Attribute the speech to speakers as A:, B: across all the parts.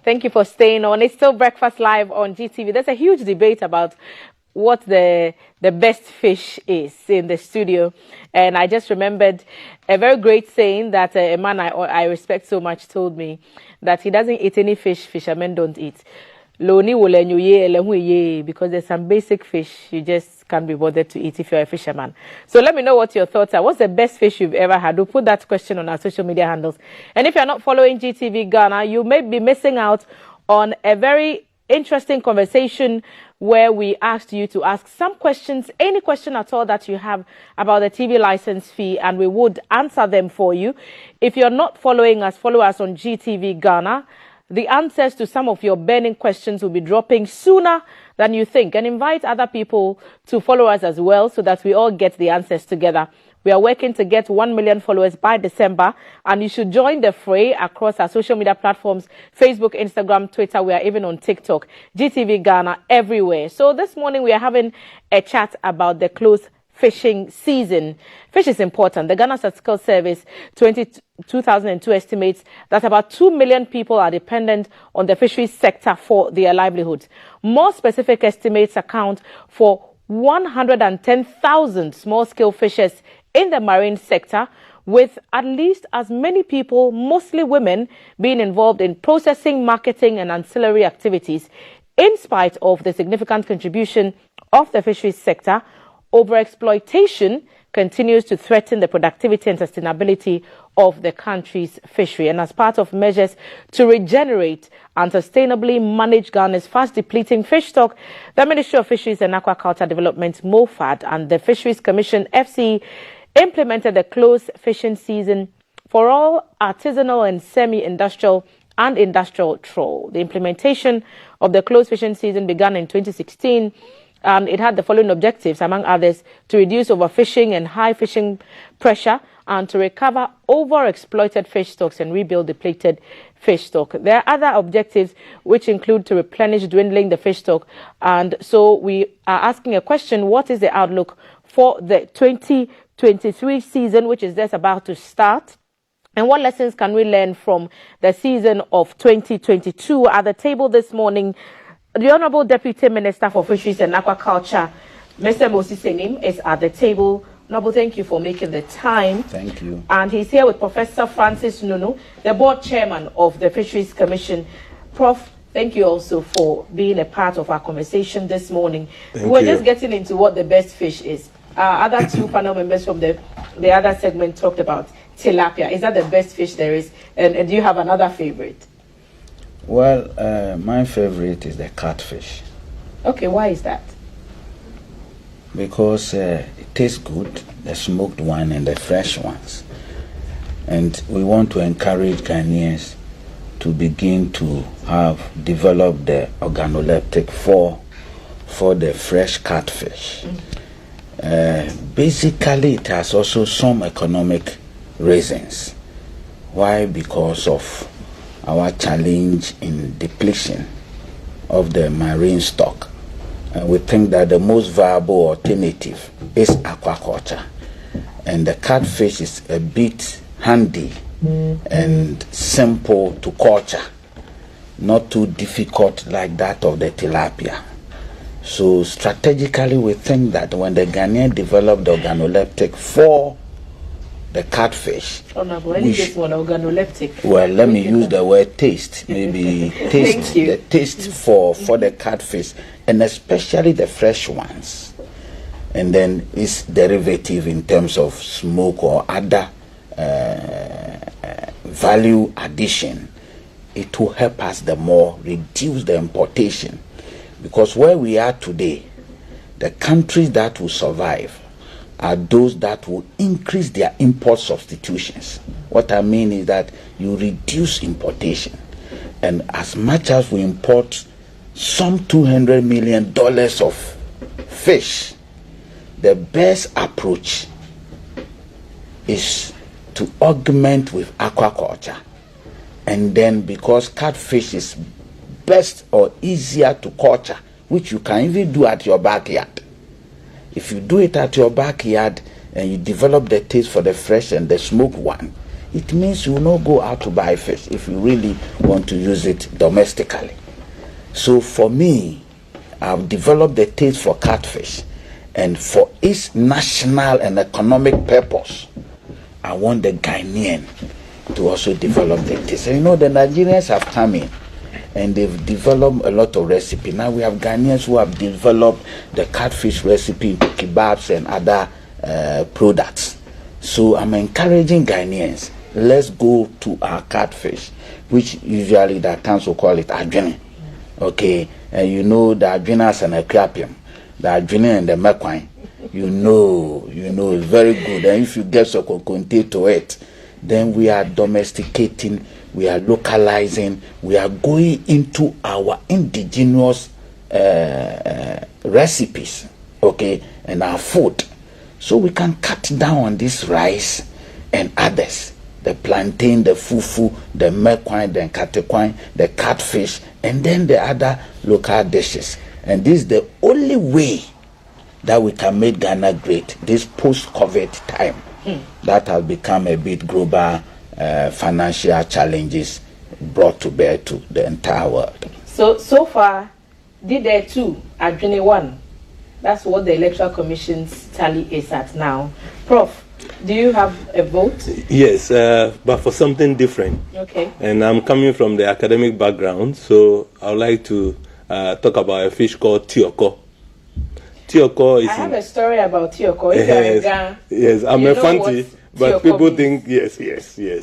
A: Thank you for staying on. It's still Breakfast Live on GTV. There's a huge debate about what the best fish is in the studio. And I just remembered a very great saying that a man I respect so much told me that he doesn't eat any fish fishermen don't eat. Because there's some basic fish you just can't be bothered to eat if you're a fisherman. So let me know what your thoughts are. What's the best fish you've ever had? We'll put that question on our social media handles. And if you're not following GTV Ghana, you may be missing out on a very interesting conversation where we asked you to ask some questions, any question at all that you have about the TV license fee, and we would answer them for you. If you're not following us, follow us on GTV Ghana. The answers to some of your burning questions will be dropping sooner than you think, and invite other people to follow us as well so that we all get the answers together. We are working to get 1 million followers by December, and you should join the fray across our social media platforms, Facebook, Instagram, Twitter. We are even on TikTok, GTV Ghana, everywhere. So this morning we are having a chat about the close fishing season. Fish is important. The Ghana Statistical Service 2002 estimates that about 2 million people are dependent on the fisheries sector for their livelihoods. More specific estimates account for 110,000 small-scale fishers in the marine sector, with at least as many people, mostly women, being involved in processing, marketing and ancillary activities. In spite of the significant contribution of the fisheries sector, overexploitation continues to threaten the productivity and sustainability of the country's fishery. And as part of measures to regenerate and sustainably manage Ghana's fast depleting fish stock, the Ministry of Fisheries and Aquaculture Development, MOFAD, and the Fisheries Commission, FCE, implemented the close fishing season for all artisanal and semi-industrial and industrial trawl. The implementation of the close fishing season began in 2016, and it had the following objectives, among others: to reduce overfishing and high fishing pressure, and to recover overexploited fish stocks and rebuild depleted fish stock. There are other objectives which include to replenish dwindling the fish stock. And so we are asking a question: what is the outlook for the 2023 season, which is just about to start? And what lessons can we learn from the season of 2022? At the table this morning, the Honorable Deputy Minister for Fisheries and Aquaculture, Mr. Moses Senim, is at the table. Honorable, thank you for making the time.
B: Thank you.
A: And he's here with Professor Francis Nunu, the board chairman of the Fisheries Commission. Prof, thank you also for being a part of our conversation this morning. We're just getting into what the best fish is. Other two panel members from the other segment talked about tilapia. Is that the best fish there is? And do you have another favorite?
B: Well, my favorite is the catfish.
A: Okay, why is that?
B: Because it tastes good, the smoked one and the fresh ones. And we want to encourage Ghanaians to begin to develop the organoleptic for the fresh catfish. Basically, it has also some economic reasons. Why? Because of our challenge in depletion of the marine stock. And we think that the most viable alternative is aquaculture. And the catfish is a bit handy and simple to culture, not too difficult like that of the tilapia. So strategically, we think that when the Ghanaian developed the organoleptic for the catfish,
A: organoleptic.
B: Well, let me use the word taste. Maybe taste the taste for the catfish, and especially the fresh ones. And then its derivative in terms of smoke or other value addition, it will help us the more reduce the importation. Because where we are today, the countries that will survive are those that will increase their import substitutions. What I mean is that you reduce importation. And as much as we import some $200 million of fish, the best approach is to augment with aquaculture. And then, because catfish is best or easier to culture, which you can even do at your backyard. If you do it at your backyard and you develop the taste for the fresh and the smoked one, it means you will not go out to buy fish if you really want to use it domestically. So for me, I've developed the taste for catfish, and for its national and economic purpose, I want the Ghanaian to also develop the taste. And the Nigerians have come in and they've developed a lot of recipe. Now we have Ghanaians who have developed the catfish recipe into kebabs and other products. So I'm encouraging Ghanaians, let's go to our catfish, which usually the council call it adwene. Okay, and the adwene as an aquarium, the adwene and the mekwine, it's very good. And if you get some content to it, then we are domesticating, we are localizing, we are going into our indigenous recipes, okay, and our food. So we can cut down on this rice and others, the plantain, the fufu, the mekwine, the nkatekwine, the catfish, and then the other local dishes. And this is the only way that we can make Ghana great, this post-COVID time that has become a bit global financial challenges brought to bear to the entire world.
A: So far, did there two, Adwene one? That's what the Electoral Commission's tally is at now. Prof, do you have a vote?
C: Yes, but for something different.
A: Okay.
C: And I'm coming from the academic background, so I would like to talk about a fish called tioko. Tioko is... I
A: have a story about tioko. If you're in Ghana,
C: yes, I'm a Fanti, but people think, yes.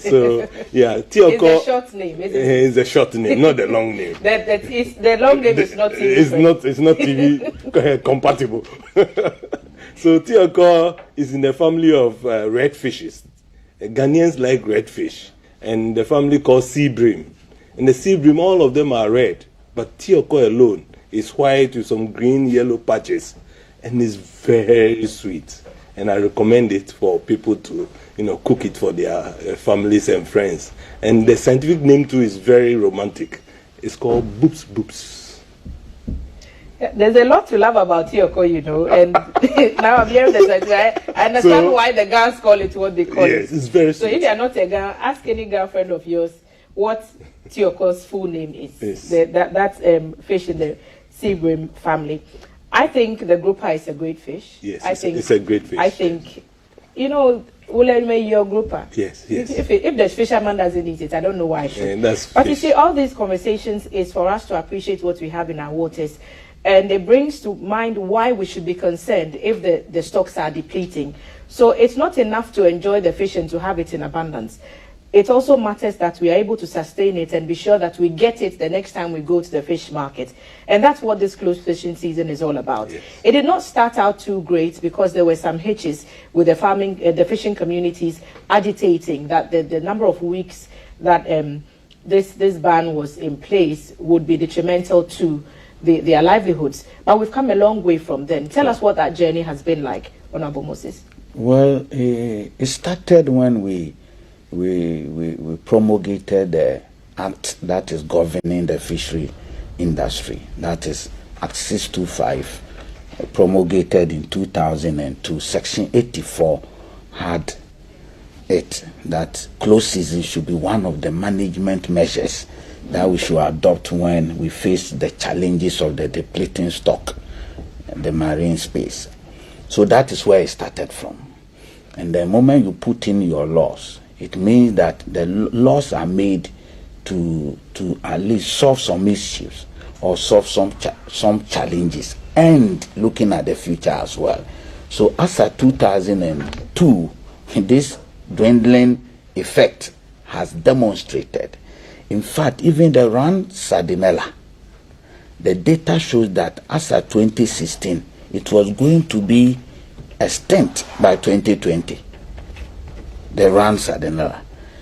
C: So, yeah, tioko...
A: It's a short name, isn't it?
C: It's a short name, not the long name.
A: The long name is not TV.
C: It's not TV compatible. So tioko is in the family of red fishes. Ghanaians like red fish, and the family called sea bream. And the sea bream, all of them are red, but tioko alone is white with some green, yellow patches, and it's very sweet. And I recommend it for people to, cook it for their families and friends. And the scientific name too is very romantic. It's called boops boops.
A: There's a lot to love about tioko, and now I'm hearing that. I understand why the Ghanaians call it what they call it.
C: Yes, it's very sweet.
A: So if you're not a Ghanaian, ask any girlfriend of yours what tioko's full name is.
C: Yes.
A: That's fish in the sea bream family. I think the grouper is a great fish.
C: Yes,
A: it's
C: a great fish.
A: I think, your grouper.
C: Yes.
A: If the fisherman doesn't eat it, I don't know why I should.
C: But
A: you see, all these conversations is for us to appreciate what we have in our waters. And it brings to mind why we should be concerned if the stocks are depleting. So it's not enough to enjoy the fish and to have it in abundance. It also matters that we are able to sustain it and be sure that we get it the next time we go to the fish market. And that's what this close fishing season is all about.
C: Yes.
A: It did not start out too great because there were some hitches with the fishing communities agitating that the number of weeks that this ban was in place would be detrimental to their livelihoods. But we've come a long way from then. Tell us what that journey has been like, Honorable Moses.
B: Well, it started when we promulgated the act that is governing the fishery industry. That is Act 625, promulgated in 2002. Section 84 had it that close season should be one of the management measures that we should adopt when we face the challenges of the depleting stock in the marine space. So that is where it started from. And the moment you put in your laws, it means that the laws are made to at least solve some issues or solve some challenges and looking at the future as well. So as of 2002, this dwindling effect has demonstrated. In fact, even the run sardinella, the data shows that as of 2016, it was going to be extinct by 2020. The run sardinella.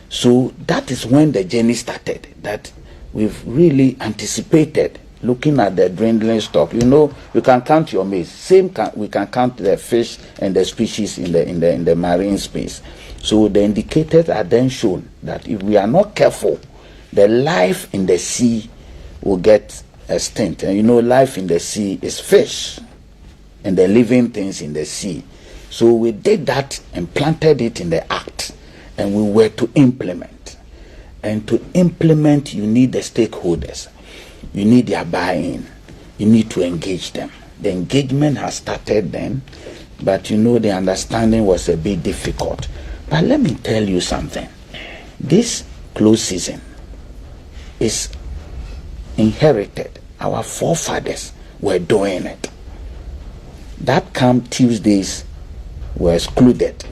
B: So that is when the journey started, that we've really anticipated looking at the dwindling stock. You can count your maize. We can count the fish and the species in the marine space. So the indicators are then shown that if we are not careful, the life in the sea will get extinct. And life in the sea is fish and the living things in the sea. So we did that and planted it in the act. and we were to implement. And to implement, you need the stakeholders. You need their buy-in. You need to engage them. The engagement has started then, but the understanding was a bit difficult. But let me tell you something. This close season is inherited. Our forefathers were doing it. That camp Tuesdays were excluded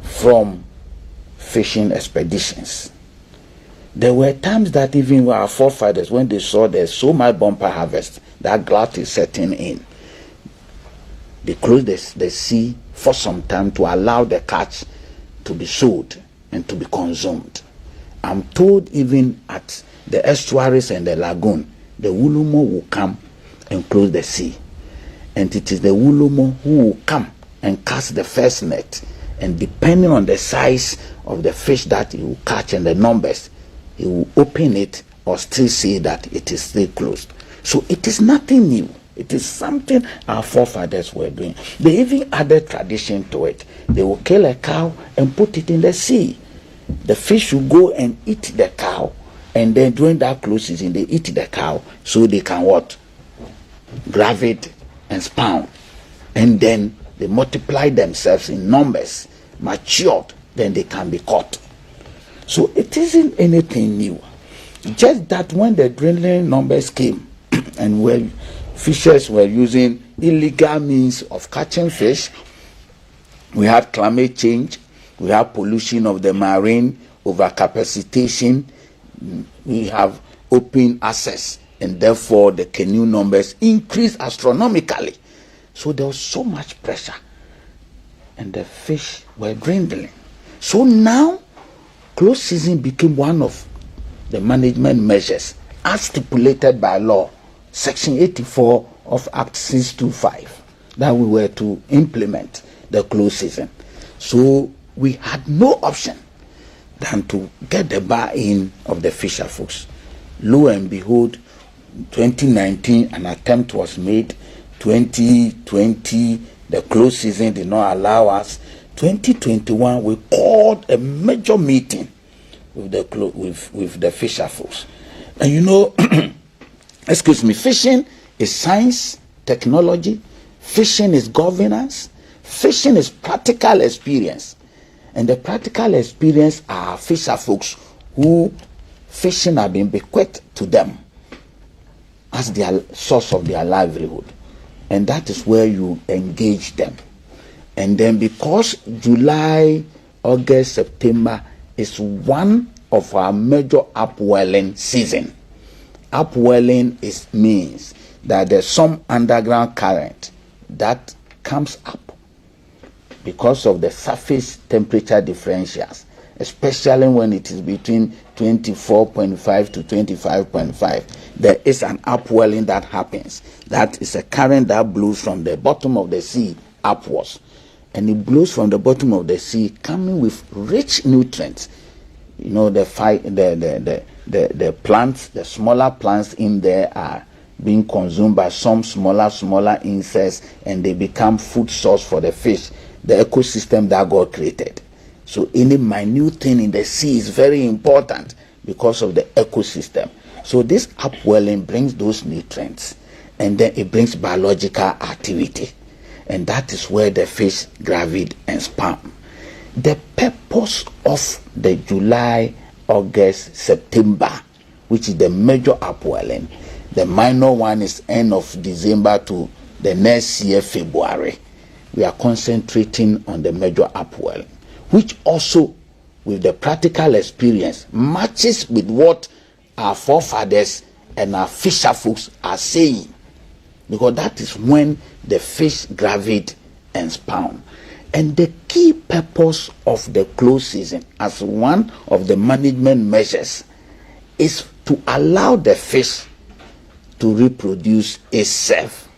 B: from fishing expeditions. There were times that even our forefathers, when they saw there's so much bumper harvest, that glut is setting in, they closed the sea for some time to allow the catch to be sold and to be consumed. I'm told even at the estuaries and the lagoon, the Wulumo will come and close the sea. And it is the Wulumo who will come and cast the first net. And depending on the size of the fish that he will catch and the numbers, he will open it or still say that it is still closed. So it is nothing new. It is something our forefathers were doing. They even added tradition to it. They will kill a cow and put it in the sea. The fish will go and eat the cow, and then during that close season, they eat the cow so they can what? Grab it and spawn. And then they multiply themselves in numbers, matured, then they can be caught. So it isn't anything new. Just that when the dwindling numbers came and when fishers were using illegal means of catching fish, we had climate change, we have pollution of the marine, overcapacitation, we have open access, and therefore the canoe numbers increased astronomically. So there was so much pressure, and the fish were dwindling. So now, close season became one of the management measures as stipulated by law, Section 84 of Act 625, that we were to implement the close season. So we had no option than to get the buy-in of the fisher folks. Lo and behold, 2019 an attempt was made. 2020 the close season did not allow us. 2021 we called a major meeting with the fisher folks. And excuse me, fishing is science, technology, fishing is governance, fishing is practical experience. And the practical experience are fisher folks who fishing have been bequeathed to them as their source of their livelihood. And that is where you engage them. And then because July, August, September is one of our major upwelling season. Upwelling means that there's some underground current that comes up because of the surface temperature differentials, especially when it is between 24.5 to 25.5. There is an upwelling that happens. That is a current that blows from the bottom of the sea upwards. And it blows from the bottom of the sea coming with rich nutrients. The plants, the smaller plants in there are being consumed by some smaller insects, and they become food source for the fish, the ecosystem that God created. So any minute thing in the sea is very important because of the ecosystem. So this upwelling brings those nutrients, and then it brings biological activity. And that is where the fish gravid and spawn. The purpose of the July, August, September, which is the major upwelling, the minor one is end of December to the next year, February. We are concentrating on the major upwelling, which also, with the practical experience, matches with what our forefathers and our fisher folks are saying. Because that is when the fish gravid and spawn. And the key purpose of the close season as one of the management measures is to allow the fish to reproduce itself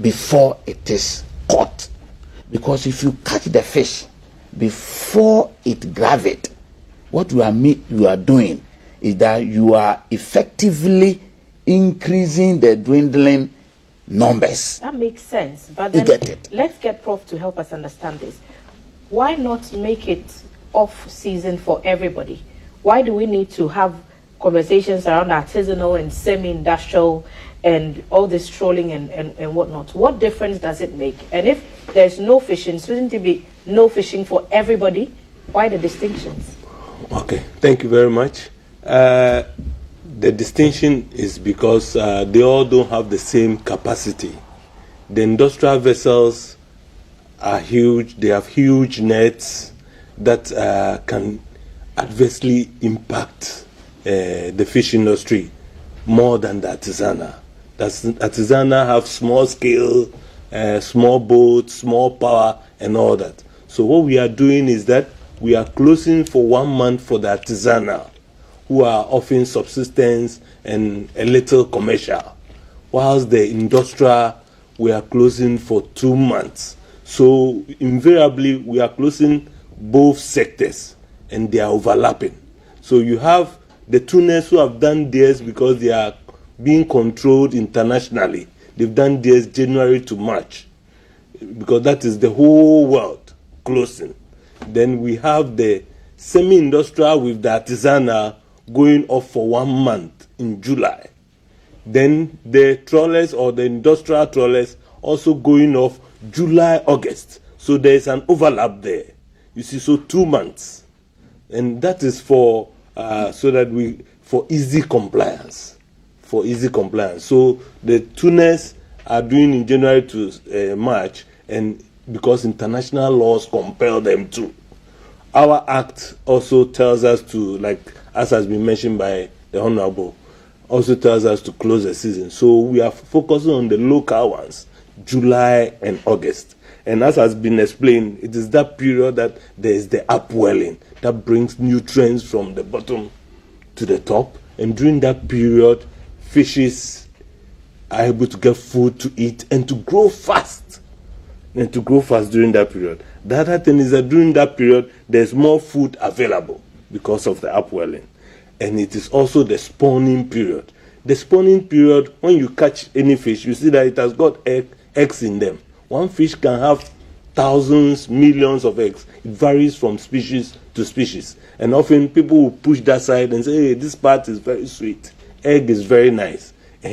B: before it is caught. Because if you catch the fish before it gravid, what you are doing is that you are effectively increasing the dwindling numbers.
A: That makes sense. But
B: you
A: then
B: get it.
A: Let's get Prof to help us understand this. why not make it off-season for everybody? Why do we need to have conversations around artisanal and semi-industrial and all this trolling and whatnot? What difference does it make? And if there's no fishing, shouldn't there be no fishing for everybody? Why the distinctions?
C: Okay, thank you very much. The distinction is because they all don't have the same capacity. The industrial vessels are huge. They have huge nets that can adversely impact the fish industry more than the artisanal. The artisanal have small scale, small boats, small power, and all that. So what we are doing is that we are closing for 1 month for the artisanal, who are offering subsistence and a little commercial, whilst the industrial, we are closing for 2 months. So invariably, we are closing both sectors, and they are overlapping. So you have the tuners who have done theirs because they are being controlled internationally. They've done theirs January to March, because that is the whole world closing. Then we have the semi-industrial with the artisanal going off for 1 month in July. Then the trawlers or the industrial trawlers also going off July, August. So there's an overlap there. You see, so 2 months. And that is for so that for easy compliance. For easy compliance. So the tuners are doing in January to March, and because international laws compel them to. Our act also tells us to, like as has been mentioned by the Honorable, also tells us to close the season. So we are focusing on the local ones, July and August. And as has been explained, it is that period that there is the upwelling that brings nutrients from the bottom to the top. And during that period, fishes are able to get food to eat and to grow fast. And to grow fast during that period. The other thing is that during that period, there's more food available because of the upwelling. And it is also the spawning period. The spawning period, when you catch any fish, you see that it has got eggs in them. One fish can have thousands, millions of eggs. It varies from species to species. And often people will push that side and say, hey, this part is very sweet. Egg is very nice.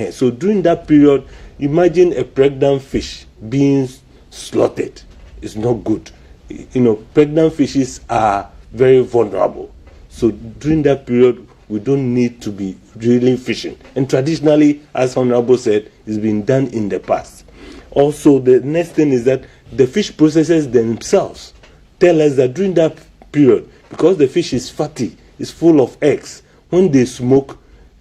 C: So during that period, imagine a pregnant fish being slaughtered. It's not good. You know, pregnant fishes are very vulnerable. So during that period, we don't need to be drilling fishing. And traditionally, as Honorable said, it's been done in the past. Also, the next thing is that the fish processors themselves tell us that during that period, because the fish is fatty, it's full of eggs, when they smoke,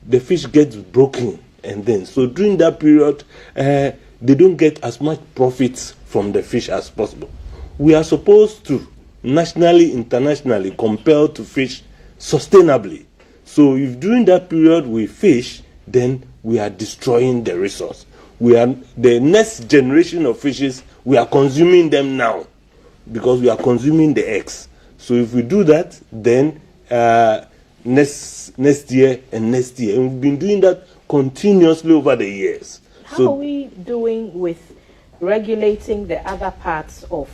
C: the fish gets broken. And then, so during that period, they don't get as much profits from the fish as possible. We are supposed to, nationally, internationally, compelled to fish sustainably. So if during that period we fish, then we are destroying the resource. We are the next generation of fishes, we are consuming them now because we are consuming the eggs. So if we do that, then next year and next year. And we've been doing that continuously over the years.
A: How are we doing with regulating the other parts of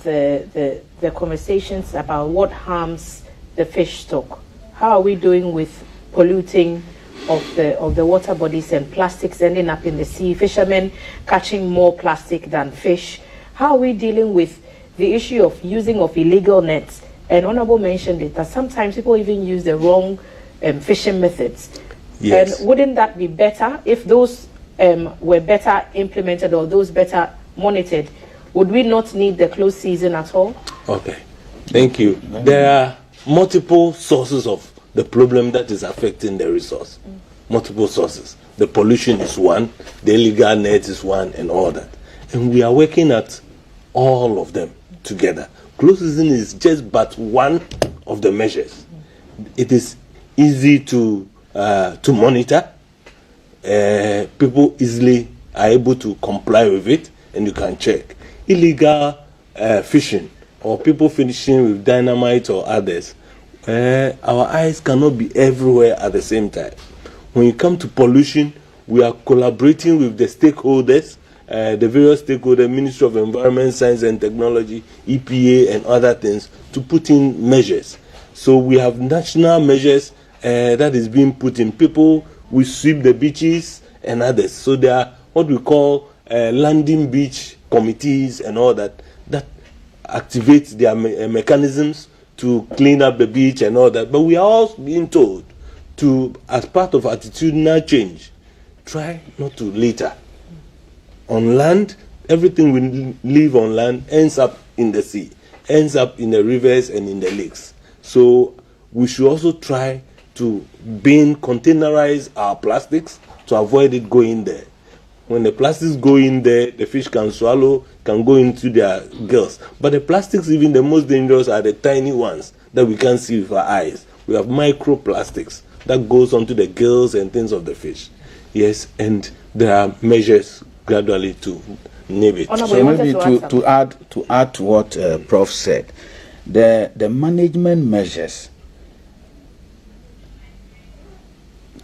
A: the conversations about what harms the fish stock? How are we doing with polluting of the water bodies and plastics ending up in the sea, fishermen catching more plastic than fish? How are we dealing with the issue of using of illegal nets? And Honorable mentioned it, that sometimes people even use the wrong fishing methods.
C: Yes.
A: And wouldn't that be better if those were better implemented or those better monitored? Would we not need the closed season at all?
C: Okay, thank you. There are multiple sources of the problem that is affecting the resource. Multiple sources. The pollution is one, the illegal net is one, and all that. And we are working at all of them together. Closed season is just but one of the measures. It is easy to monitor. People easily are able to comply with it, and you can check. Illegal fishing or people fishing with dynamite or others, our eyes cannot be everywhere at the same time. When you come to pollution, we are collaborating with the stakeholders, the various stakeholders, Ministry of Environment, Science and Technology, EPA, and other things to put in measures. So we have national measures that is being put in. People will sweep the beaches and others. So there are what we call landing beach committees and all that activate their mechanisms to clean up the beach and all that. But we are also being told to, as part of attitudinal change, try not to litter. On land, everything we leave on land ends up in the sea, ends up in the rivers and in the lakes. So we should also try to containerize our plastics to avoid it going there. When the plastics go in there, the fish can swallow, can go into their gills. But the plastics, even the most dangerous, are the tiny ones that we can't see with our eyes. We have microplastics that goes onto the gills and things of the fish. Yes, and there are measures gradually to nib it.
B: So maybe to add to what Prof said, the management measures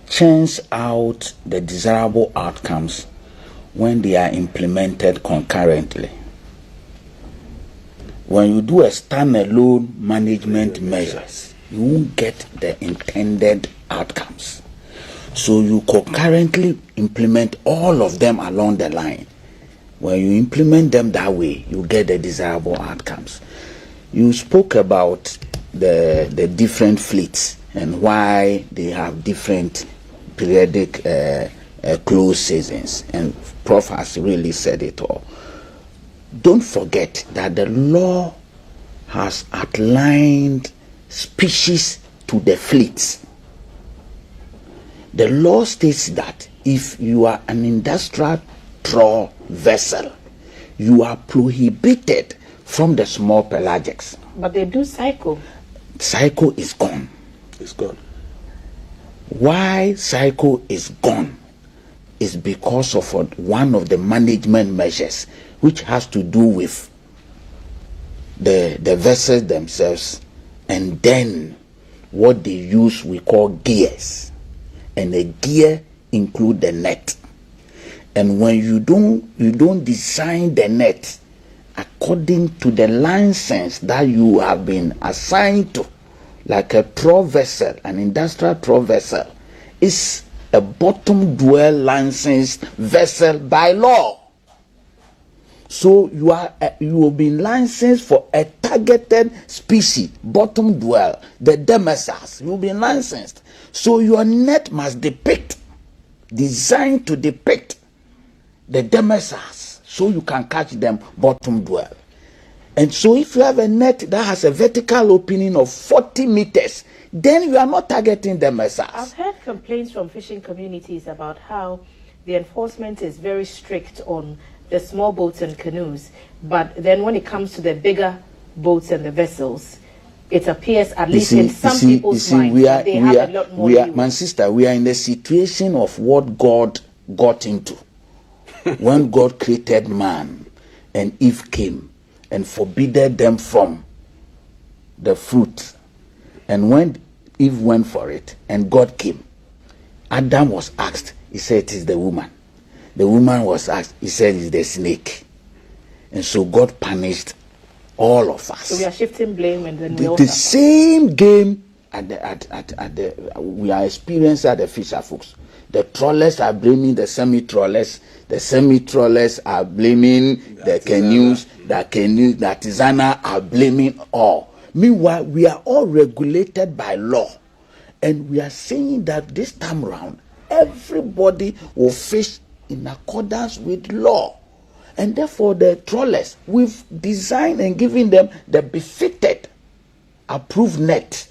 B: churns out the desirable outcomes when they are implemented concurrently. When you do a standalone management measures, you won't get the intended outcomes. So you concurrently implement all of them along the line. When you implement them that way, you get the desirable outcomes. You spoke about the different fleets and why they have different periodic close seasons, and Prof has really said it all. Don't forget that the law has outlined species to the fleets. The law states that if you are an industrial trawl vessel, you are prohibited from the small pelagics.
A: But they do cycle.
B: Cycle is gone.
C: It's gone.
B: Why cycle is gone is because of one of the management measures, which has to do with the vessels themselves, and then what they use we call gears, and the gear include the net. And when you don't design the net according to the license that you have been assigned to, like a trawl vessel, an industrial trawl vessel is a bottom dwell licensed vessel by law. So you will be licensed for a targeted species, bottom dwell, the demersals. You will be licensed. So your net must designed to depict the demersals, so you can catch them bottom dwell. And so if you have a net that has a vertical opening of 40 meters, then you are not targeting demersals.
A: I've heard complaints from fishing communities about how the enforcement is very strict on the small boats and canoes, but then when it comes to the bigger boats and the vessels, it appears, at least in some people's minds, that they have a lot more.
B: My sister, we are in the situation of what God got into. When God created man and Eve came and forbidden them from the fruit, and when Eve went for it and God came, Adam was asked, he said it is the woman. The woman was asked, he said it's the snake. And so God punished all of us.
A: So we are shifting blame, and then
B: the same game we are experiencing at the fisher folks. The trawlers are blaming the semi-trawlers. The semi-trawlers are blaming the canoes. The artisanal are blaming all. Meanwhile, we are all regulated by law. And we are saying that this time around, everybody will fish in accordance with law. And therefore, the trawlers, we've designed and given them the befitted approved net.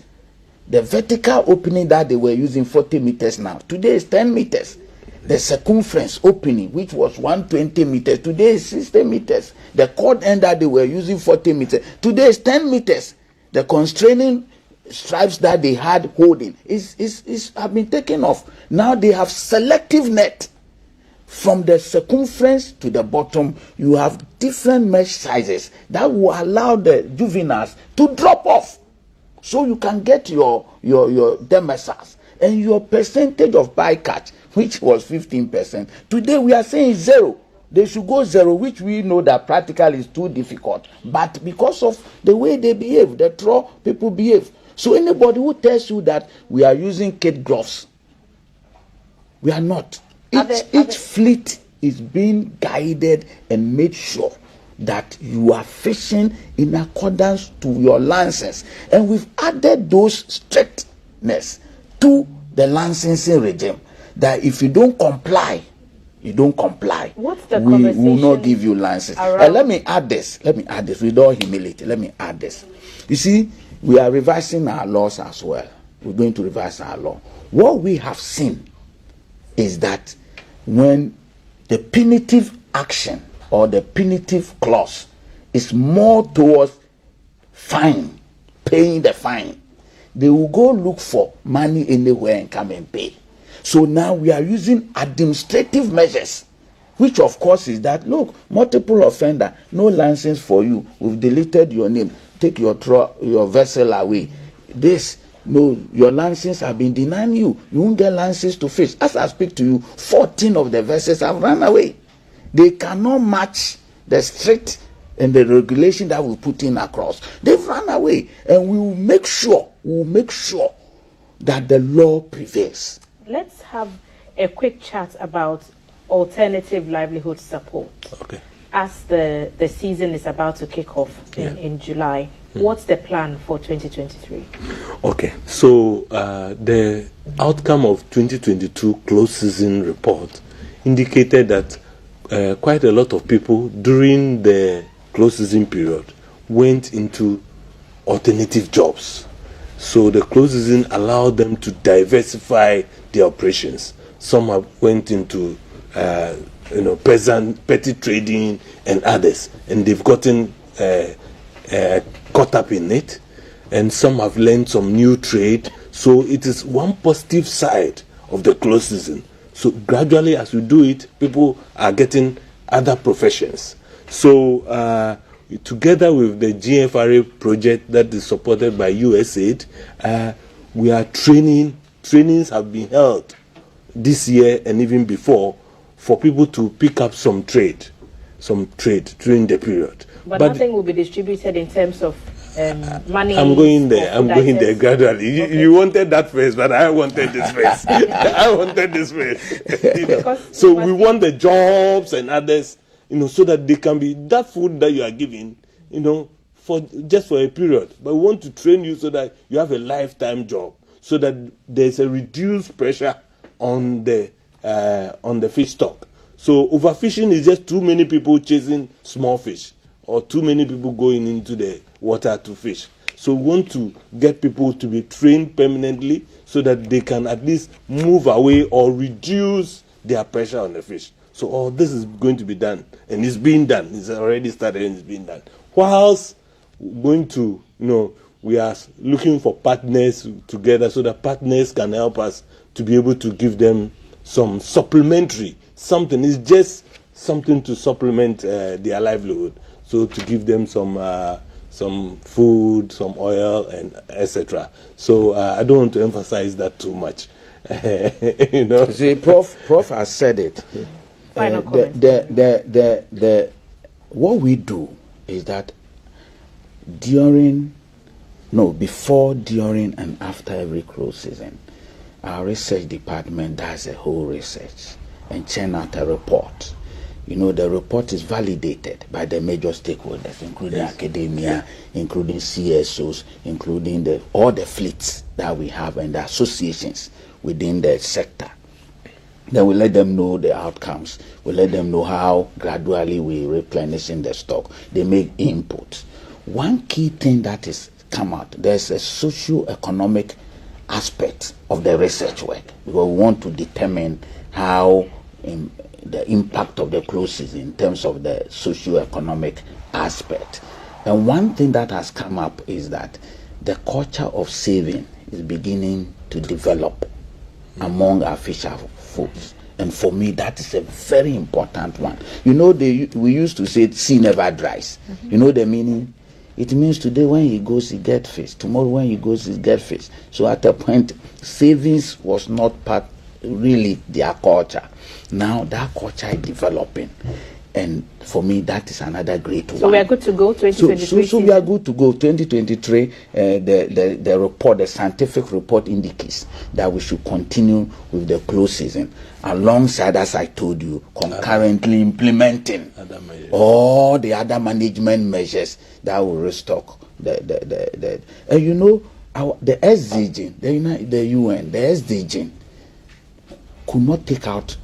B: The vertical opening that they were using 40 meters now, today is 10 meters. The circumference opening, which was 120 meters, today is 60 meters. The cord end that they were using 40 meters, today is 10 meters. The constraining stripes that they had holding have been taken off. Now they have selective net. From the circumference to the bottom, you have different mesh sizes that will allow the juveniles to drop off. So you can get your demersals and your percentage of bycatch, which was 15%. Today we are saying 0. they should go zero, which we know that practical is too difficult. But because of the way they behave, the troll people behave. So anybody who tells you that we are using kid gloves, we are not. Each fleet is being guided and made sure that you are fishing in accordance to your license. And we've added those strictness to the licensing regime, that if you don't comply, you don't comply.
A: What's the
B: we will not give you license. Let me add this with all humility. Let me add this. You see, we are revising our laws as well. We're going to revise our law. What we have seen is that when the punitive action or the punitive clause is more towards fine, paying the fine, they will go look for money anywhere and come and pay. So now we are using administrative measures, which of course is that, look, multiple offender, no license for you, we've deleted your name, take your vessel away. Your license have been denying you. You won't get license to fish. As I speak to you, 14 of the vessels have run away. They cannot match the strict and the regulation that we put in across. They've run away, and we will make sure that the law prevails.
A: Let's have a quick chat about alternative livelihood support.
C: Okay.
A: As the season is about to kick off in July, what's the plan for 2023?
C: Okay, so the outcome of 2022 close season report indicated that quite a lot of people during the close season period went into alternative jobs. So the close season allowed them to diversify their operations. Some went into petty trading and others, and they've gotten caught up in it. And some have learned some new trade. So it is one positive side of the close season. So gradually, as we do it, people are getting other professions. So together with the GFRA project that is supported by USAID, we are training. Trainings have been held this year and even before for people to pick up some trade during the period.
A: But nothing will be distributed in terms of money.
C: I'm going there gradually. Okay. You wanted that first, but I wanted this first. I wanted this first. So we want the jobs and others, so that they can be that food that you are giving, for a period. But we want to train you so that you have a lifetime job, so that there's a reduced pressure on the fish stock. So overfishing is just too many people chasing small fish, or too many people going into the water to fish. So we want to get people to be trained permanently so that they can at least move away or reduce their pressure on the fish. So all this is going to be done, and it's being done. It's already started and it's being done. Whilst going to, we are looking for partners together so that partners can help us to be able to give them some supplementary something. It's just something to supplement their livelihood. So to give them some food, some oil, and etc. So I don't want to emphasize that too much.
B: See, Prof has said it.
A: Final comment.
B: What we do is that before, during, and after every close season, our research department does a whole research and churn out a report. The report is validated by the major stakeholders, including academia, including CSOs, including all the fleets that we have and the associations within the sector. Then we let them know the outcomes. We let them know how gradually we replenishing the stock. They make input. One key thing that is come out, there's a socio-economic aspect of the research work, because we want to determine how the impact of the close season in terms of the socio-economic aspect. And one thing that has come up is that the culture of saving is beginning to develop among our fisher folks. And for me, that is a very important one. We used to say, sea never dries. Mm-hmm. You know the meaning? It means today when he goes, he gets fish. Tomorrow when he goes, he gets fish. So at a point, savings was not part really their culture. Now that culture is developing. And for me, that is another great one.
A: So we are good to go, 2023.
B: So we are good to go. 2023, the report, the scientific report indicates that we should continue with the close season, alongside, as I told you, concurrently implementing all the other management measures that will restock the SDG, the UN, the SDG could not take out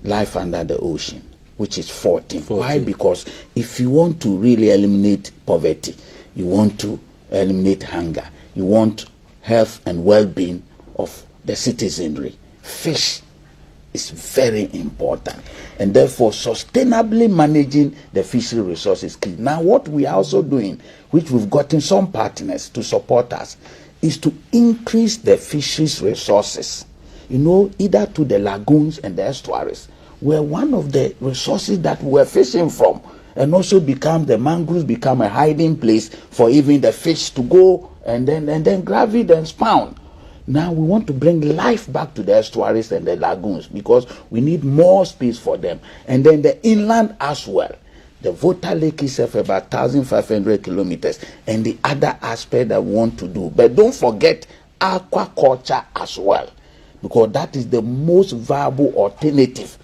B: life under the ocean, which is 14. Why? Because if you want to really eliminate poverty, you want to eliminate hunger, you want health and well-being of the citizenry, fish is very important. And therefore, sustainably managing the fishery resource is key. Now, what we are also doing, which we've gotten some partners to support us, is to increase the fisheries resources, either to the lagoons and the estuaries, where one of the resources that we're fishing from, and also the mangroves become a hiding place for even the fish to go and then gravid and spawn. Now we want to bring life back to the estuaries and the lagoons, because we need more space for them. And then the inland as well. The Volta Lake is about 1,500 kilometers, and the other aspect that we want to do. But don't forget aquaculture as well, because that is the most viable alternative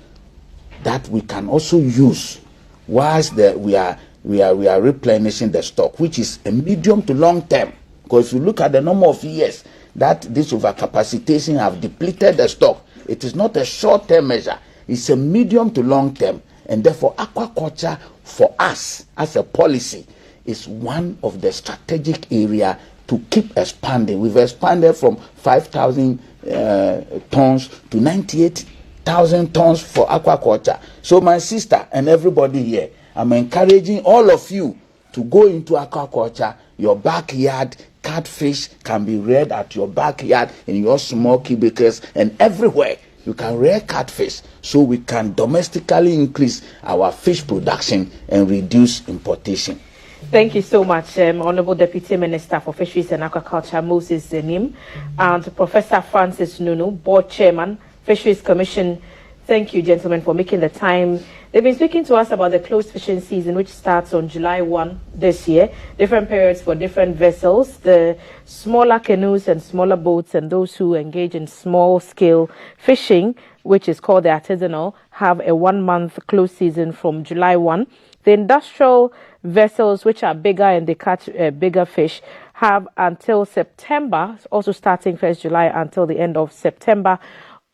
B: that we can also use whilst we are replenishing the stock, which is a medium to long term. Because if you look at the number of years that this overcapacitation have depleted the stock, it is not a short-term measure, it's a medium to long term. And therefore, aquaculture for us as a policy is one of the strategic area to keep expanding. We've expanded from 5,000 tons to 98,000 tons for aquaculture. So my sister and everybody here, I'm encouraging all of you to go into aquaculture. Your backyard catfish can be reared at your backyard, in your small cubicles, and everywhere you can rear catfish, so we can domestically increase our fish production and reduce importation.
A: Thank you so much, Honorable Deputy Minister for Fisheries and Aquaculture, Moses Zenim, and Professor Francis Nunu, Board Chairman, Fisheries Commission. Thank you, gentlemen, for making the time. They've been speaking to us about the closed fishing season, which starts on July 1 this year. Different periods for different vessels. The smaller canoes and smaller boats and those who engage in small-scale fishing, which is called the artisanal, have a 1-month closed season from July 1. The industrial vessels, which are bigger and they catch bigger fish, have until September, also starting 1st July until the end of September.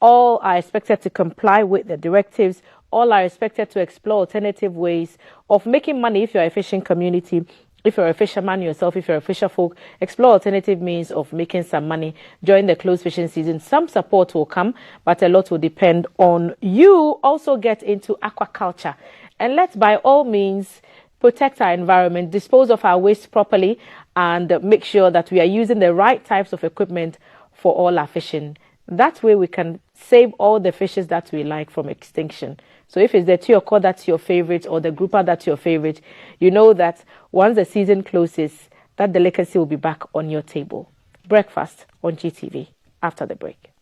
A: All are expected to comply with the directives. All are expected to explore alternative ways of making money. If you're a fishing community, if you're a fisherman yourself, if you're a fisher folk, explore alternative means of making some money during the closed fishing season. Some support will come, but a lot will depend on you. Also get into aquaculture. And let's, by all means, protect our environment, dispose of our waste properly, and make sure that we are using the right types of equipment for all our fishing. That way we can save all the fishes that we like from extinction. So if it's the Tioko that's your favorite, or the grouper that's your favorite, you know that once the season closes, that delicacy will be back on your table. Breakfast on GTV after the break.